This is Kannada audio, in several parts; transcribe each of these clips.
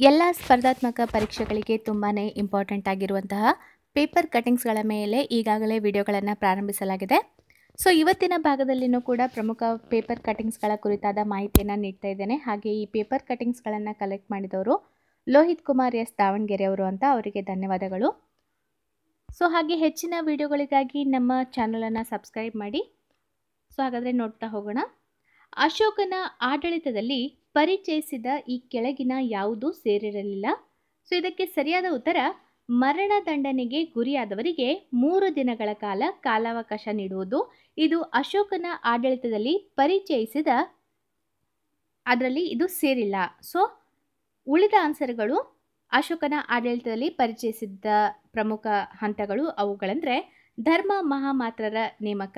ಎಲ್ಲ ಸ್ಪರ್ಧಾತ್ಮಕ ಪರೀಕ್ಷೆಗಳಿಗೆ ತುಂಬಾ ಇಂಪಾರ್ಟೆಂಟ್ ಆಗಿರುವಂತಹ ಪೇಪರ್ ಕಟಿಂಗ್ಸ್ಗಳ ಮೇಲೆ ಈಗಾಗಲೇ ವಿಡಿಯೋಗಳನ್ನು ಪ್ರಾರಂಭಿಸಲಾಗಿದೆ. ಸೊ ಇವತ್ತಿನ ಭಾಗದಲ್ಲಿನೂ ಕೂಡ ಪ್ರಮುಖ ಪೇಪರ್ ಕಟಿಂಗ್ಸ್ಗಳ ಕುರಿತಾದ ಮಾಹಿತಿಯನ್ನು ನೀಡ್ತಾ ಇದ್ದೇನೆ. ಹಾಗೆ ಈ ಪೇಪರ್ ಕಟಿಂಗ್ಸ್ಗಳನ್ನು ಕಲೆಕ್ಟ್ ಮಾಡಿದವರು ಲೋಹಿತ್ ಕುಮಾರ್ ಎಸ್ ದಾವಣಗೆರೆ ಅವರು ಅಂತ, ಅವರಿಗೆ ಧನ್ಯವಾದಗಳು. ಸೊ ಹಾಗೆ ಹೆಚ್ಚಿನ ವಿಡಿಯೋಗಳಿಗಾಗಿ ನಮ್ಮ ಚಾನಲನ್ನು ಸಬ್ಸ್ಕ್ರೈಬ್ ಮಾಡಿ. ಸೊ ಹಾಗಾದರೆ ನೋಡ್ತಾ ಹೋಗೋಣ. ಅಶೋಕನ ಆಡಳಿತದಲ್ಲಿ ಪರಿಚಯಿಸಿದ ಈ ಕೆಳಗಿನ ಯಾವುದೂ ಸೇರಿರಲಿಲ್ಲ. ಸೊ ಇದಕ್ಕೆ ಸರಿಯಾದ ಉತ್ತರ ಮರಣದಂಡನೆಗೆ ಗುರಿಯಾದವರಿಗೆ 3 ದಿನಗಳ ಕಾಲ ಕಾಲಾವಕಾಶ ನೀಡುವುದು. ಇದು ಅಶೋಕನ ಆಡಳಿತದಲ್ಲಿ ಪರಿಚಯಿಸಿದ, ಅದರಲ್ಲಿ ಇದು ಸೇರಿಲ್ಲ. ಸೊ ಉಳಿದ ಆನ್ಸರ್ಗಳು ಅಶೋಕನ ಆಡಳಿತದಲ್ಲಿ ಪರಿಚಯಿಸಿದ್ದ ಪ್ರಮುಖ ಹಂತಗಳು ಅವುಗಳೆಂದರೆ ಧರ್ಮ ಮಹಾಮಾತ್ರರ ನೇಮಕ,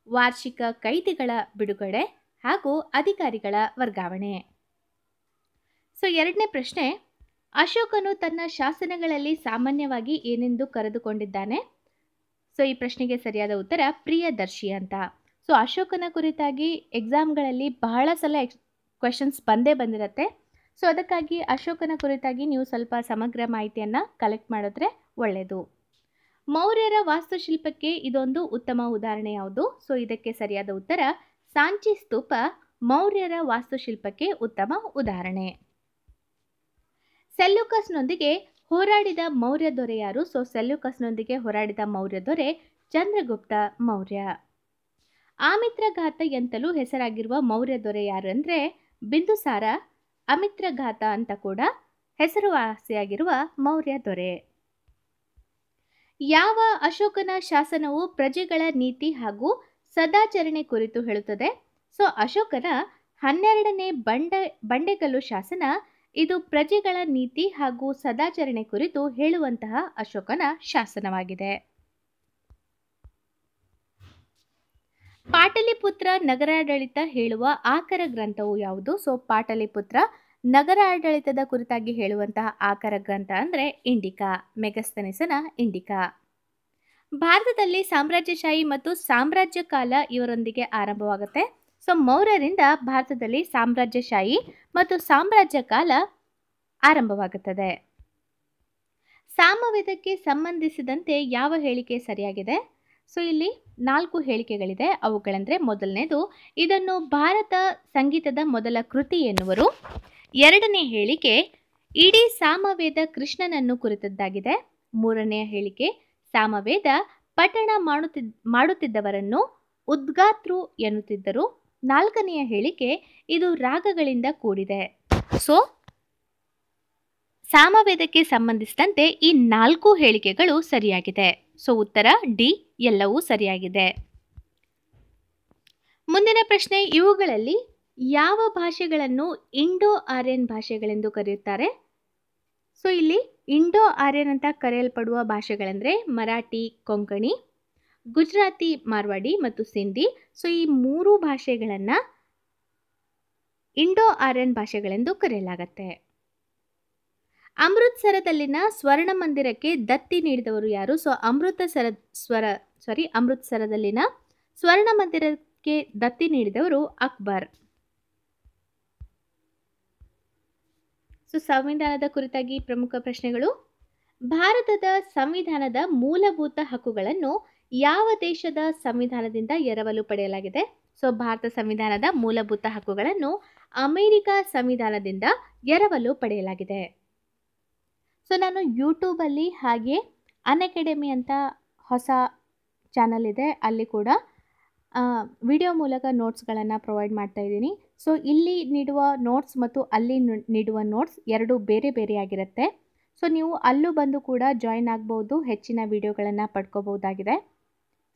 ವಾರ್ಷಿಕ ಕೈದಿಗಳ ಬಿಡುಗಡೆ ಹಾಗೂ ಅಧಿಕಾರಿಗಳ ವರ್ಗಾವಣೆ. ಸೊ ಎರಡನೇ ಪ್ರಶ್ನೆ, ಅಶೋಕನು ತನ್ನ ಶಾಸನಗಳಲ್ಲಿ ಸಾಮಾನ್ಯವಾಗಿ ಏನೆಂದು ಕರೆದುಕೊಂಡಿದ್ದಾನೆ? ಸೊ ಈ ಪ್ರಶ್ನೆಗೆ ಸರಿಯಾದ ಉತ್ತರ ಪ್ರಿಯದರ್ಶಿ ಅಂತ. ಸೊ ಅಶೋಕನ ಕುರಿತಾಗಿ ಎಕ್ಸಾಮ್ಗಳಲ್ಲಿ ಬಹಳ ಸಲ ಕ್ವೆಶನ್ಸ್ ಬಂದಿರುತ್ತೆ. ಸೊ ಅದಕ್ಕಾಗಿ ಅಶೋಕನ ಕುರಿತಾಗಿ ನೀವು ಸ್ವಲ್ಪ ಸಮಗ್ರ ಮಾಹಿತಿಯನ್ನು ಕಲೆಕ್ಟ್ ಮಾಡಿದ್ರೆ ಒಳ್ಳೆಯದು. ಮೌರ್ಯರ ವಾಸ್ತುಶಿಲ್ಪಕ್ಕೆ ಇದೊಂದು ಉತ್ತಮ ಉದಾಹರಣೆ ಯಾವುದು? ಸೊ ಇದಕ್ಕೆ ಸರಿಯಾದ ಉತ್ತರ ಸಾಂಚಿ ಸ್ತೂಪ ಮೌರ್ಯರ ವಾಸ್ತುಶಿಲ್ಪಕ್ಕೆ ಉತ್ತಮ ಉದಾಹರಣೆ. ಸೆಲ್ಯೂಕಸ್ನೊಂದಿಗೆ ಹೋರಾಡಿದ ಮೌರ್ಯ ದೊರೆ ಯಾರು? ಸೊ ಸೆಲ್ಯೂಕಸ್ನೊಂದಿಗೆ ಹೋರಾಡಿದ ಮೌರ್ಯ ದೊರೆ ಚಂದ್ರಗುಪ್ತ ಮೌರ್ಯ. ಆಮಿತ್ರಘಾತ ಎಂತಲೂ ಹೆಸರಾಗಿರುವ ಮೌರ್ಯ ದೊರೆ ಯಾರು ಅಂದರೆ ಬಿಂದುಸಾರ ಅಮಿತ್ರಘಾತ ಅಂತ ಕೂಡ ಹೆಸರುವಾಸಿಯಾಗಿರುವ ಮೌರ್ಯ ದೊರೆ. ಯಾವ ಅಶೋಕನ ಶಾಸನವು ಪ್ರಜೆಗಳ ನೀತಿ ಹಾಗೂ ಸದಾಚರಣೆ ಕುರಿತು ಹೇಳುತ್ತದೆ? ಸೊ ಅಶೋಕನ 12ನೇ ಬಂಡೆಗಲ್ಲು ಶಾಸನ ಇದು ಪ್ರಜೆಗಳ ನೀತಿ ಹಾಗೂ ಸದಾಚರಣೆ ಕುರಿತು ಹೇಳುವಂತಹ ಅಶೋಕನ ಶಾಸನವಾಗಿದೆ. ಪಾಟಲಿಪುತ್ರ ನಗರಾಡಳಿತ ಹೇಳುವ ಆಕರ ಗ್ರಂಥವು ಯಾವುದು? ಸೊ ಪಾಟಲಿಪುತ್ರ ನಗರಾಡಳಿತದ ಕುರಿತಾಗಿ ಹೇಳುವಂತಹ ಆಕರ ಗ್ರಂಥ ಅಂದರೆ ಇಂಡಿಕಾ, ಮೆಗಸ್ತನಿಸನ ಇಂಡಿಕಾ. ಭಾರತದಲ್ಲಿ ಸಾಮ್ರಾಜ್ಯಶಾಹಿ ಮತ್ತು ಸಾಮ್ರಾಜ್ಯ ಕಾಲ ಇವರೊಂದಿಗೆ ಆರಂಭವಾಗುತ್ತೆ. ಸೊ ಮೌರ್ಯರಿಂದ ಭಾರತದಲ್ಲಿ ಸಾಮ್ರಾಜ್ಯಶಾಹಿ ಮತ್ತು ಸಾಮ್ರಾಜ್ಯ ಕಾಲ ಆರಂಭವಾಗುತ್ತದೆ. ಸಾಮವೇದಕ್ಕೆ ಸಂಬಂಧಿಸಿದಂತೆ ಯಾವ ಹೇಳಿಕೆ ಸರಿಯಾಗಿದೆ? ಸೊ ಇಲ್ಲಿ 4 ಹೇಳಿಕೆಗಳಿದೆ. ಅವುಗಳೆಂದರೆ ಮೊದಲನೇದು, ಇದನ್ನು ಭಾರತ ಸಂಗೀತದ ಮೊದಲ ಕೃತಿ ಎನ್ನುವರು. ಎರಡನೇ ಹೇಳಿಕೆ, ಇಡೀ ಸಾಮವೇದ ಕೃಷ್ಣನನ್ನು ಕುರಿತದ್ದಾಗಿದೆ. ಮೂರನೆಯ ಹೇಳಿಕೆ, ಸಾಮವೇದ ಪಠಣ ಮಾಡುತ್ತಿದ್ದವರನ್ನು ಉದ್ಗಾತೃ ಎನ್ನುತ್ತಿದ್ದರು. ನಾಲ್ಕನೆಯ ಹೇಳಿಕೆ, ಇದು ರಾಗಗಳಿಂದ ಕೂಡಿದೆ. ಸೊ ಸಾಮವೇದಕ್ಕೆ ಸಂಬಂಧಿಸಿದಂತೆ ಈ 4 ಹೇಳಿಕೆಗಳು ಸರಿಯಾಗಿದೆ. ಸೊ ಉತ್ತರ ಡಿ ಎಲ್ಲವೂ ಸರಿಯಾಗಿದೆ. ಮುಂದಿನ ಪ್ರಶ್ನೆ, ಇವುಗಳಲ್ಲಿ ಯಾವ ಭಾಷೆಗಳನ್ನು ಇಂಡೋ ಆರ್ಯನ್ ಭಾಷೆಗಳೆಂದು ಕರೆಯುತ್ತಾರೆ? ಸೊ ಇಲ್ಲಿ ಇಂಡೋ ಆರ್ಯನ್ ಅಂತ ಕರೆಯಲ್ಪಡುವ ಭಾಷೆಗಳೆಂದರೆ ಮರಾಠಿ, ಕೊಂಕಣಿ, ಗುಜರಾತಿ, ಮಾರ್ವಾಡಿ ಮತ್ತು ಸಿಂಧಿ. ಸೊ ಈ 3 ಭಾಷೆಗಳನ್ನು ಇಂಡೋ ಆರ್ಯನ್ ಭಾಷೆಗಳೆಂದು ಕರೆಯಲಾಗುತ್ತೆ. ಅಮೃತ್ಸರದಲ್ಲಿನ ಸ್ವರ್ಣ ಮಂದಿರಕ್ಕೆ ದತ್ತಿ ನೀಡಿದವರು ಯಾರು? ಸೊ ಅಮೃತ್ಸರದಲ್ಲಿನ ಸ್ವರ್ಣ ಮಂದಿರಕ್ಕೆ ದತ್ತಿ ನೀಡಿದವರು ಅಕ್ಬರ್. ಸೊ ಸಂವಿಧಾನದ ಕುರಿತಾಗಿ ಪ್ರಮುಖ ಪ್ರಶ್ನೆಗಳು, ಭಾರತದ ಸಂವಿಧಾನದ ಮೂಲಭೂತ ಹಕ್ಕುಗಳನ್ನು ಯಾವ ದೇಶದ ಸಂವಿಧಾನದಿಂದ ಎರವಲು ಪಡೆಯಲಾಗಿದೆ? ಸೊ ಭಾರತ ಸಂವಿಧಾನದ ಮೂಲಭೂತ ಹಕ್ಕುಗಳನ್ನು ಅಮೆರಿಕ ಸಂವಿಧಾನದಿಂದ ಎರವಲು ಪಡೆಯಲಾಗಿದೆ. ಸೊ ನಾನು ಯೂಟ್ಯೂಬಲ್ಲಿ ಹಾಗೆ ಅನ್ಅಕಾಡೆಮಿ ಅಂತ ಹೊಸ ಚಾನಲ್ ಇದೆ, ಅಲ್ಲಿ ಕೂಡ ವಿಡಿಯೋ ಮೂಲಕ ನೋಟ್ಸ್ಗಳನ್ನು ಪ್ರೊವೈಡ್ ಮಾಡ್ತಾ ಇದ್ದೀನಿ. ಸೊ ಇಲ್ಲಿ ನೀಡುವ ನೋಟ್ಸ್ ಮತ್ತು ಅಲ್ಲಿ ನೀಡುವ ನೋಟ್ಸ್ ಎರಡು ಬೇರೆ ಬೇರೆಯಾಗಿರುತ್ತೆ. ಸೊ ನೀವು ಅಲ್ಲೂ ಬಂದು ಕೂಡ ಜಾಯಿನ್ ಆಗ್ಬೋದು, ಹೆಚ್ಚಿನ ವಿಡಿಯೋಗಳನ್ನು ಪಡ್ಕೋಬಹುದಾಗಿದೆ.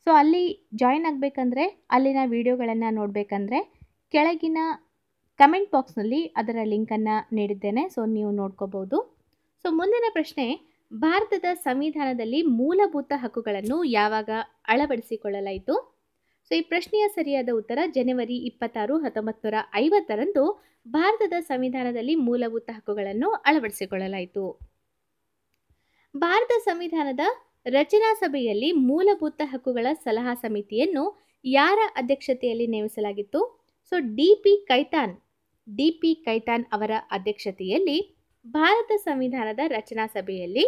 ಸೊ ಅಲ್ಲಿ ಜಾಯಿನ್ ಆಗಬೇಕಂದ್ರೆ, ಅಲ್ಲಿನ ವಿಡಿಯೋಗಳನ್ನು ನೋಡಬೇಕಂದ್ರೆ ಕೆಳಗಿನ ಕಮೆಂಟ್ ಬಾಕ್ಸ್ನಲ್ಲಿ ಅದರ ಲಿಂಕನ್ನು ನೀಡಿದ್ದೇನೆ. ಸೊ ನೀವು ನೋಡ್ಕೋಬಹುದು. ಸೊ ಮುಂದಿನ ಪ್ರಶ್ನೆ, ಭಾರತದ ಸಂವಿಧಾನದಲ್ಲಿ ಮೂಲಭೂತ ಹಕ್ಕುಗಳನ್ನು ಯಾವಾಗ ಅಳವಡಿಸಿಕೊಳ್ಳಲಾಯಿತು? ಸೊ ಈ ಪ್ರಶ್ನೆಯ ಸರಿಯಾದ ಉತ್ತರ ಜನವರಿ 26, 1950ರಂದು ಭಾರತದ ಸಂವಿಧಾನದಲ್ಲಿ ಮೂಲಭೂತ ಹಕ್ಕುಗಳನ್ನು ಅಳವಡಿಸಿಕೊಳ್ಳಲಾಯಿತು. ಭಾರತ ಸಂವಿಧಾನದ ರಚನಾ ಸಭೆಯಲ್ಲಿ ಮೂಲಭೂತ ಹಕ್ಕುಗಳ ಸಲಹಾ ಸಮಿತಿಯನ್ನು ಯಾರ ಅಧ್ಯಕ್ಷತೆಯಲ್ಲಿ ನೇಮಿಸಲಾಗಿತ್ತು? ಸೊ ಡಿ ಪಿ ಕೈತಾನ್ ಅವರ ಅಧ್ಯಕ್ಷತೆಯಲ್ಲಿ ಭಾರತ ಸಂವಿಧಾನದ ರಚನಾ ಸಭೆಯಲ್ಲಿ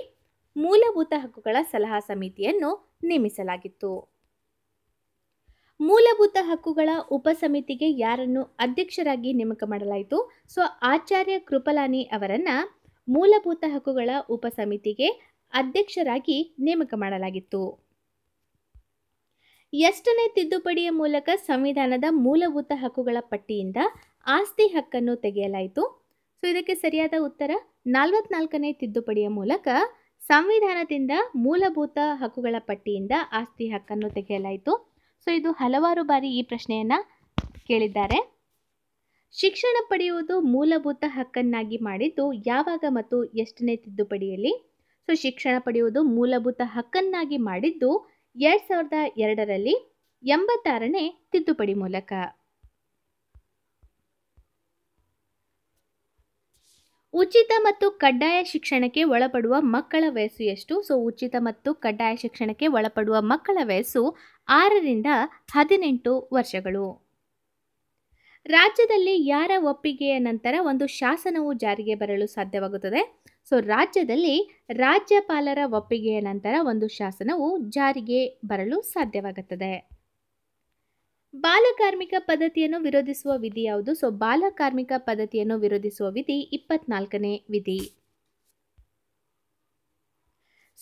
ಮೂಲಭೂತ ಹಕ್ಕುಗಳ ಸಲಹಾ ಸಮಿತಿಯನ್ನು ನೇಮಿಸಲಾಗಿತ್ತು. ಮೂಲಭೂತ ಹಕ್ಕುಗಳ ಉಪಸಮಿತಿಗೆ ಯಾರನ್ನು ಅಧ್ಯಕ್ಷರಾಗಿ ನೇಮಕ ಮಾಡಲಾಯಿತು? ಸೊ ಆಚಾರ್ಯ ಕೃಪಲಾನಿ ಅವರನ್ನು ಮೂಲಭೂತ ಹಕ್ಕುಗಳ ಉಪಸಮಿತಿಗೆ ಅಧ್ಯಕ್ಷರಾಗಿ ನೇಮಕ ಮಾಡಲಾಗಿತ್ತು. ಎಷ್ಟನೇ ತಿದ್ದುಪಡಿಯ ಮೂಲಕ ಸಂವಿಧಾನದ ಮೂಲಭೂತ ಹಕ್ಕುಗಳ ಪಟ್ಟಿಯಿಂದ ಆಸ್ತಿ ಹಕ್ಕನ್ನು ತೆಗೆಯಲಾಯಿತು? ಸೊ ಇದಕ್ಕೆ ಸರಿಯಾದ ಉತ್ತರ 44ನೇ ತಿದ್ದುಪಡಿಯ ಮೂಲಕ ಸಂವಿಧಾನದಿಂದ ಮೂಲಭೂತ ಹಕ್ಕುಗಳ ಪಟ್ಟಿಯಿಂದ ಆಸ್ತಿ ಹಕ್ಕನ್ನು ತೆಗೆಯಲಾಯಿತು. ಸೊ ಇದು ಹಲವಾರು ಬಾರಿ ಈ ಪ್ರಶ್ನೆಯನ್ನು ಕೇಳಿದ್ದಾರೆ. ಶಿಕ್ಷಣ ಪಡೆಯುವುದು ಮೂಲಭೂತ ಹಕ್ಕನ್ನಾಗಿ ಮಾಡಿದ್ದು ಯಾವಾಗ ಮತ್ತು ಎಷ್ಟನೇ ತಿದ್ದುಪಡಿಯಲ್ಲಿ? ಸೊ ಶಿಕ್ಷಣ ಪಡೆಯುವುದು ಮೂಲಭೂತ ಹಕ್ಕನ್ನಾಗಿ ಮಾಡಿದ್ದು 2002ರಲ್ಲಿ 86ನೇ ತಿದ್ದುಪಡಿ ಮೂಲಕ. ಉಚಿತ ಮತ್ತು ಕಡ್ಡಾಯ ಶಿಕ್ಷಣಕ್ಕೆ ಒಳಪಡುವ ಮಕ್ಕಳ ವಯಸ್ಸು ಎಷ್ಟು? ಸೊ ಉಚಿತ ಮತ್ತು ಕಡ್ಡಾಯ ಶಿಕ್ಷಣಕ್ಕೆ ಒಳಪಡುವ ಮಕ್ಕಳ ವಯಸ್ಸು 6ರಿಂದ 18 ವರ್ಷಗಳು. ರಾಜ್ಯದಲ್ಲಿ ಯಾರ ಒಪ್ಪಿಗೆಯ ನಂತರ ಒಂದು ಶಾಸನವು ಜಾರಿಗೆ ಬರಲು ಸಾಧ್ಯವಾಗುತ್ತದೆ? ಸೊ ರಾಜ್ಯದಲ್ಲಿ ರಾಜ್ಯಪಾಲರ ಒಪ್ಪಿಗೆಯ ನಂತರ ಒಂದು ಶಾಸನವು ಜಾರಿಗೆ ಬರಲು ಸಾಧ್ಯವಾಗುತ್ತದೆ. ಬಾಲಕಾರ್ಮಿಕ ಪದ್ಧತಿಯನ್ನು ವಿರೋಧಿಸುವ ವಿಧಿ ಯಾವುದು? ಸೊ ಬಾಲಕಾರ್ಮಿಕ ಪದ್ಧತಿಯನ್ನು ವಿರೋಧಿಸುವ ವಿಧಿ 24ನೇ ವಿಧಿ.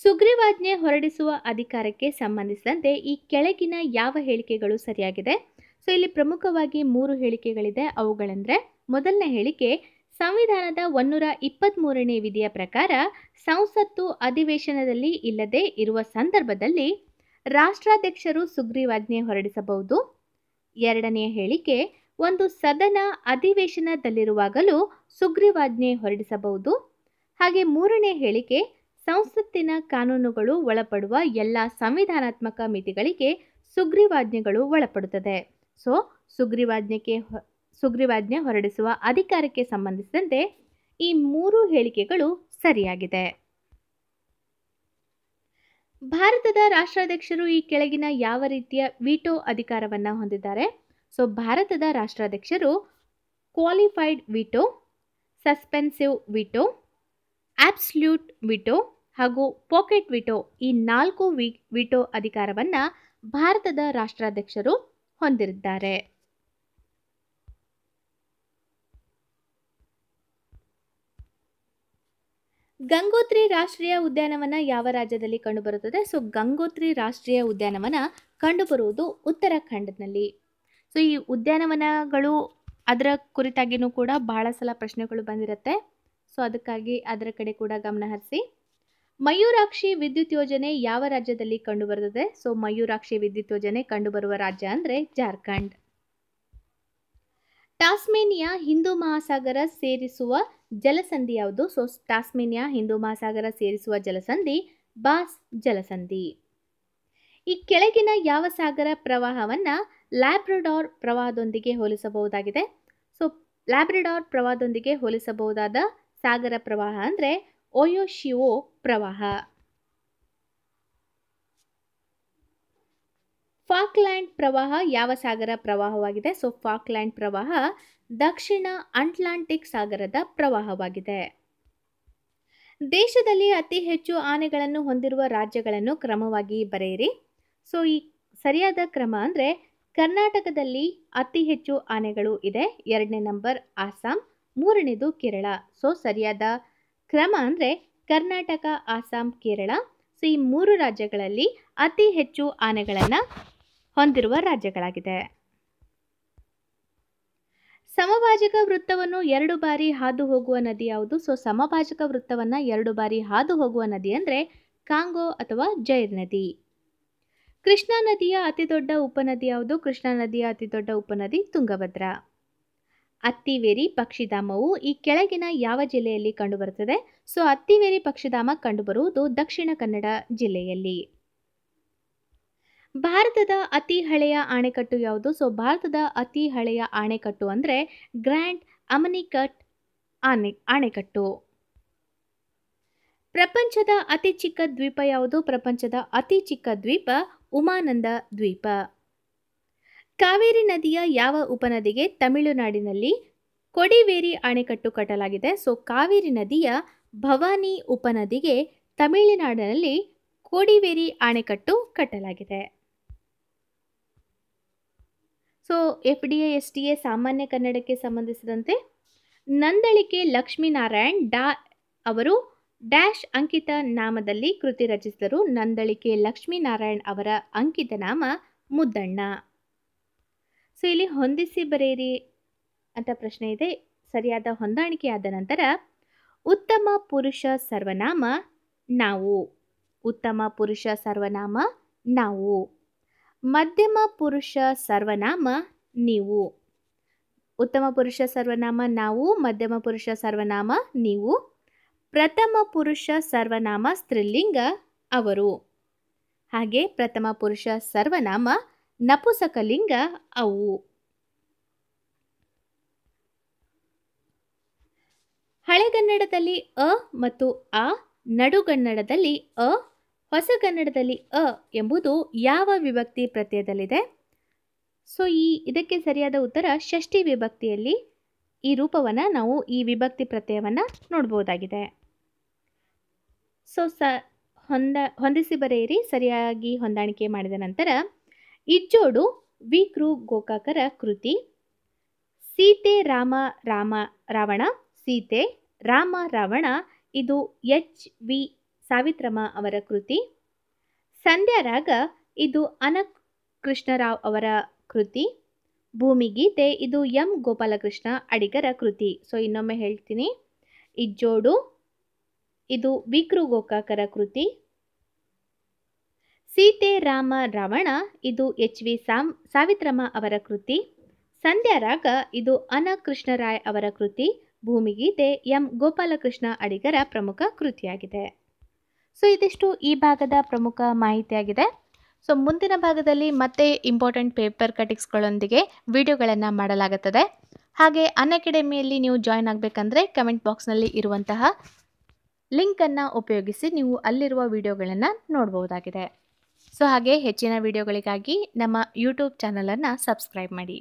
ಸುಗ್ರೀವಾಜ್ಞೆ ಹೊರಡಿಸುವ ಅಧಿಕಾರಕ್ಕೆ ಸಂಬಂಧಿಸಿದಂತೆ ಈ ಕೆಳಗಿನ ಯಾವ ಹೇಳಿಕೆಗಳು ಸರಿಯಾಗಿದೆ? ಸೊ ಇಲ್ಲಿ ಪ್ರಮುಖವಾಗಿ 3 ಹೇಳಿಕೆಗಳಿದೆ. ಅವುಗಳೆಂದರೆ, ಮೊದಲನೇ ಹೇಳಿಕೆ, ಸಂವಿಧಾನದ 123ನೇ ವಿಧಿಯ ಪ್ರಕಾರ ಸಂಸತ್ತು ಅಧಿವೇಶನದಲ್ಲಿ ಇಲ್ಲದೆ ಇರುವ ಸಂದರ್ಭದಲ್ಲಿ ರಾಷ್ಟ್ರಾಧ್ಯಕ್ಷರು ಸುಗ್ರೀವಾಜ್ಞೆ ಹೊರಡಿಸಬಹುದು. ಎರಡನೆಯ ಹೇಳಿಕೆ, ಒಂದು ಸದನ ಅಧಿವೇಶನದಲ್ಲಿರುವಾಗಲೂ ಸುಗ್ರೀವಾಜ್ಞೆ ಹೊರಡಿಸಬಹುದು. ಹಾಗೆ ಮೂರನೇ ಹೇಳಿಕೆ, ಸಂಸತ್ತಿನ ಕಾನೂನುಗಳು ಒಳಪಡುವ ಎಲ್ಲ ಸಂವಿಧಾನಾತ್ಮಕ ಮಿತಿಗಳಿಗೆ ಸುಗ್ರೀವಾಜ್ಞೆಗಳು ಒಳಪಡುತ್ತದೆ. ಸೊ ಸುಗ್ರೀವಾಜ್ಞೆ ಹೊರಡಿಸುವ ಅಧಿಕಾರಕ್ಕೆ ಸಂಬಂಧಿಸಿದಂತೆ ಈ 3 ಹೇಳಿಕೆಗಳು ಸರಿಯಾಗಿದೆ. ಭಾರತದ ರಾಷ್ಟ್ರಾಧ್ಯಕ್ಷರು ಈ ಕೆಳಗಿನ ಯಾವ ರೀತಿಯ ವಿಟೋ ಅಧಿಕಾರವನ್ನು ಹೊಂದಿದ್ದಾರೆ? ಸೊ ಭಾರತದ ರಾಷ್ಟ್ರಾಧ್ಯಕ್ಷರು qualified veto, suspensive veto, absolute veto ಹಾಗೂ ಪಾಕೆಟ್ ವಿಟೋ, ಈ 4 ವಿಟೋ ಅಧಿಕಾರವನ್ನು ಭಾರತದ ರಾಷ್ಟ್ರಾಧ್ಯಕ್ಷರು ಹೊಂದಿದ್ದಾರೆ. ಗಂಗೋತ್ರಿ ರಾಷ್ಟ್ರೀಯ ಉದ್ಯಾನವನ ಯಾವ ರಾಜ್ಯದಲ್ಲಿ ಕಂಡುಬರುತ್ತದೆ? ಸೊ ಗಂಗೋತ್ರಿ ರಾಷ್ಟ್ರೀಯ ಉದ್ಯಾನವನ ಕಂಡುಬರುವುದು ಉತ್ತರಾಖಂಡ್ನಲ್ಲಿ. ಸೊ ಈ ಉದ್ಯಾನವನಗಳು ಅದರ ಕುರಿತಾಗಿಯೂ ಕೂಡ ಬಹಳ ಸಲ ಪ್ರಶ್ನೆಗಳು ಬಂದಿರುತ್ತೆ. ಸೊ ಅದಕ್ಕಾಗಿ ಅದರ ಕಡೆ ಕೂಡ ಗಮನ ಹರಿಸಿ. ಮಯೂರಾಕ್ಷಿ ವಿದ್ಯುತ್ ಯೋಜನೆ ಯಾವ ರಾಜ್ಯದಲ್ಲಿ ಕಂಡುಬರುತ್ತದೆ? ಸೊ ಮಯೂರಾಕ್ಷಿ ವಿದ್ಯುತ್ ಯೋಜನೆ ಕಂಡುಬರುವ ರಾಜ್ಯ ಅಂದರೆ ಜಾರ್ಖಂಡ್. ಟಾಸ್ಮೇನಿಯಾ ಹಿಂದೂ ಮಹಾಸಾಗರ ಸೇರಿಸುವ ಜಲಸಂಧಿ ಯಾವುದು? ಸೊ ಟಾಸ್ಮೇನಿಯಾ ಹಿಂದೂ ಮಹಾಸಾಗರ ಸೇರಿಸುವ ಜಲಸಂಧಿ ಬಾಸ್ ಜಲಸಂಧಿ. ಈ ಕೆಳಗಿನ ಯಾವ ಸಾಗರ ಪ್ರವಾಹವನ್ನು ಲ್ಯಾಬ್ರಡಾರ್ ಪ್ರವಾಹದೊಂದಿಗೆ ಹೋಲಿಸಬಹುದಾಗಿದೆ? ಸೊ ಲ್ಯಾಬ್ರಡಾರ್ ಪ್ರವಾಹದೊಂದಿಗೆ ಹೋಲಿಸಬಹುದಾದ ಸಾಗರ ಪ್ರವಾಹ ಅಂದರೆ ಓಯೋಶಿಯೋ ಪ್ರವಾಹ. ಫಾಕ್ಲ್ಯಾಂಡ್ ಪ್ರವಾಹ ಯಾವ ಸಾಗರ ಪ್ರವಾಹವಾಗಿದೆ? ಸೊ ಫಾಕ್ಲ್ಯಾಂಡ್ ಪ್ರವಾಹ ದಕ್ಷಿಣ ಅಟ್ಲಾಂಟಿಕ್ ಸಾಗರದ ಪ್ರವಾಹವಾಗಿದೆ. ದೇಶದಲ್ಲಿ ಅತಿ ಹೆಚ್ಚು ಆನೆಗಳನ್ನು ಹೊಂದಿರುವ ರಾಜ್ಯಗಳನ್ನು ಕ್ರಮವಾಗಿ ಬರೆಯಿರಿ. ಸೊ ಈ ಸರಿಯಾದ ಕ್ರಮ ಅಂದರೆ ಕರ್ನಾಟಕದಲ್ಲಿ ಅತಿ ಹೆಚ್ಚು ಆನೆಗಳು ಇದೆ, 2ನೇ ನಂಬರ್ ಆಸಾಂ, 3ನೇದು ಕೇರಳ. ಸೊ ಸರಿಯಾದ ಕ್ರಮ ಅಂದರೆ ಕರ್ನಾಟಕ, ಆಸಾಂ, ಕೇರಳ. ಸೊ ಈ 3 ರಾಜ್ಯಗಳಲ್ಲಿ ಅತಿ ಹೆಚ್ಚು ಆನೆಗಳನ್ನು ಹೊಂದಿರುವ ರಾಜ್ಯಗಳಾಗಿದೆ. ಸಮಭಾಜಕ ವೃತ್ತವನ್ನು 2 ಬಾರಿ ಹಾದು ಹೋಗುವ ನದಿ ಯಾವುದು? ಸೊ ಸಮಭಾಜಕ ವೃತ್ತವನ್ನು 2 ಬಾರಿ ಹಾದು ಹೋಗುವ ನದಿ ಅಂದರೆ ಕಾಂಗೋ ಅಥವಾ ಜೈರ್ ನದಿ. ಕೃಷ್ಣಾ ನದಿಯ ಅತಿದೊಡ್ಡ ಉಪನದಿ ಯಾವುದು? ಕೃಷ್ಣಾ ನದಿಯ ಅತಿದೊಡ್ಡ ಉಪನದಿ ತುಂಗಭದ್ರಾ. ಅತ್ತಿವೇರಿ ಪಕ್ಷಿಧಾಮವು ಈ ಕೆಳಗಿನ ಯಾವ ಜಿಲ್ಲೆಯಲ್ಲಿ ಕಂಡುಬರುತ್ತದೆ? ಸೊ ಅತ್ತಿವೇರಿ ಪಕ್ಷಿಧಾಮ ಕಂಡುಬರುವುದು ದಕ್ಷಿಣ ಕನ್ನಡ ಜಿಲ್ಲೆಯಲ್ಲಿ. ಭಾರತದ ಅತಿ ಹಳೆಯ ಅಣೆಕಟ್ಟು ಯಾವುದು? ಸೊ ಭಾರತದ ಅತಿ ಹಳೆಯ ಅಣೆಕಟ್ಟು ಅಂದರೆ ಗ್ರ್ಯಾಂಡ್ ಅಮನಿಕಟ್ ಅಣೆಕಟ್ಟು. ಪ್ರಪಂಚದ ಅತಿ ಚಿಕ್ಕ ದ್ವೀಪ ಯಾವುದು? ಪ್ರಪಂಚದ ಅತಿ ಚಿಕ್ಕ ದ್ವೀಪ ಉಮಾನಂದ ದ್ವೀಪ. ಕಾವೇರಿ ನದಿಯ ಯಾವ ಉಪನದಿಗೆ ತಮಿಳುನಾಡಿನಲ್ಲಿ ಕೊಡಿವೇರಿ ಅಣೆಕಟ್ಟು ಕಟ್ಟಲಾಗಿದೆ. ಸೊ ಕಾವೇರಿ ನದಿಯ ಭವಾನಿ ಉಪನದಿಗೆ ತಮಿಳುನಾಡಿನಲ್ಲಿ ಕೊಡಿವೇರಿ ಅಣೆಕಟ್ಟು ಕಟ್ಟಲಾಗಿದೆ. ಸೊ FDA STA ಸಾಮಾನ್ಯ ಕನ್ನಡಕ್ಕೆ ಸಂಬಂಧಿಸಿದಂತೆ ನಂದಳಿಕೆ ಲಕ್ಷ್ಮೀನಾರಾಯಣ್ ಅವರು ಡ್ಯಾಶ್ ಅಂಕಿತ ನಾಮದಲ್ಲಿ ಕೃತಿ ರಚಿಸಿದರು. ನಂದಳಿಕೆ ಲಕ್ಷ್ಮೀನಾರಾಯಣ್ ಅವರ ಅಂಕಿತ ನಾಮ ಮುದ್ದಣ್ಣ. ಸೊ ಇಲ್ಲಿ ಹೊಂದಿಸಿ ಬರೆಯಿರಿ ಅಂತ ಪ್ರಶ್ನೆ ಇದೆ. ಸರಿಯಾದ ಹೊಂದಾಣಿಕೆಯಾದ ನಂತರ ಉತ್ತಮ ಪುರುಷ ಸರ್ವನಾಮ ನಾವು. ಉತ್ತಮ ಪುರುಷ ಸರ್ವನಾಮ ನಾವು. ಮಧ್ಯಮ ಪುರುಷ ಸರ್ವನಾಮ ನೀವು. ಉತ್ತಮ ಪುರುಷ ಸರ್ವನಾಮ ನಾವು, ಮಧ್ಯಮ ಪುರುಷ ಸರ್ವನಾಮ ನೀವು. ಪ್ರಥಮ ಪುರುಷ ಸರ್ವನಾಮ ಸ್ತ್ರೀಲಿಂಗ ಅವರು. ಹಾಗೆ ಪ್ರಥಮ ಪುರುಷ ಸರ್ವನಾಮ ನಪುಂಸಕಲಿಂಗ ಅವು. ಹಳೆಗನ್ನಡದಲ್ಲಿ ಅ ಮತ್ತು ಆ, ನಡುಗನ್ನಡದಲ್ಲಿ ಅ, ಹೊಸಗನ್ನಡದಲ್ಲಿ ಅ ಎಂಬುದು ಯಾವ ವಿಭಕ್ತಿ ಪ್ರತ್ಯಯದಲ್ಲಿದೆ? ಸೊ ಇದಕ್ಕೆ ಸರಿಯಾದ ಉತ್ತರ ಷಷ್ಠಿ ವಿಭಕ್ತಿಯಲ್ಲಿ ಈ ರೂಪವನ್ನು ನಾವು ಈ ವಿಭಕ್ತಿ ಪ್ರತ್ಯಯವನ್ನು ನೋಡ್ಬೋದಾಗಿದೆ. ಸೊ ಹೊಂದಿಸಿ ಬರೆಯಿರಿ ಸರಿಯಾಗಿ ಹೊಂದಾಣಿಕೆ ಮಾಡಿದ ನಂತರ ಇಜ್ಜೋಡು ವಿ.ಕೃ. ಗೋಕಾಕರ ಕೃತಿ. ಸೀತೆ ರಾಮ ರಾವಣ. ಸೀತೆ ರಾಮ ರಾವಣ ಇದು H.V. ಸಾವಿತ್ರಮ್ಮ ಅವರ ಕೃತಿ. ಸಂಧ್ಯಾರಾಗ ಇದು ಅನಕ್ ಕೃಷ್ಣರಾವ್ ಅವರ ಕೃತಿ. ಭೂಮಿಗೀತೆ ಇದು ಎಂ ಗೋಪಾಲಕೃಷ್ಣ ಅಡಿಗರ ಕೃತಿ. ಸೊ ಇನ್ನೊಮ್ಮೆ ಹೇಳ್ತೀನಿ, ಇಜ್ಜೋಡು ಇದು ವಿ.ಕೃ. ಗೋಕಾಕರ ಕೃತಿ. ಸೀತೆ ರಾಮ ರಾವಣ ಇದು H.V. ಸಾವಿತ್ರಮ್ಮ ಅವರ ಕೃತಿ. ಸಂಧ್ಯಾರಾಗ ಇದು ಅನ ಕೃಷ್ಣರಾಯ್ ಅವರ ಕೃತಿ. ಭೂಮಿಗೀತೆ ಎಂ ಗೋಪಾಲಕೃಷ್ಣ ಅಡಿಗರ ಪ್ರಮುಖ ಕೃತಿಯಾಗಿದೆ. ಸೊ ಇದಿಷ್ಟು ಈ ಭಾಗದ ಪ್ರಮುಖ ಮಾಹಿತಿಯಾಗಿದೆ. ಸೊ ಮುಂದಿನ ಭಾಗದಲ್ಲಿ ಮತ್ತೆ ಇಂಪಾರ್ಟೆಂಟ್ ಪೇಪರ್ ಕಟಿಂಗ್ಸ್ಗಳೊಂದಿಗೆ ವಿಡಿಯೋಗಳನ್ನು ಮಾಡಲಾಗುತ್ತದೆ. ಹಾಗೆ ಅನ್ಅಕಾಡೆಮಿಯಲ್ಲಿ ನೀವು ಜಾಯ್ನ್ ಆಗಬೇಕಂದ್ರೆ ಕಮೆಂಟ್ ಬಾಕ್ಸ್ನಲ್ಲಿ ಇರುವಂತಹ ಲಿಂಕನ್ನು ಉಪಯೋಗಿಸಿ ನೀವು ಅಲ್ಲಿರುವ ವಿಡಿಯೋಗಳನ್ನು ನೋಡಬಹುದಾಗಿದೆ. ಸೊ ಹಾಗೆ ಹೆಚ್ಚಿನ ವಿಡಿಯೋಗಳಿಗಾಗಿ ನಮ್ಮ ಯೂಟ್ಯೂಬ್ ಚಾನಲನ್ನು ಸಬ್ಸ್ಕ್ರೈಬ್ ಮಾಡಿ.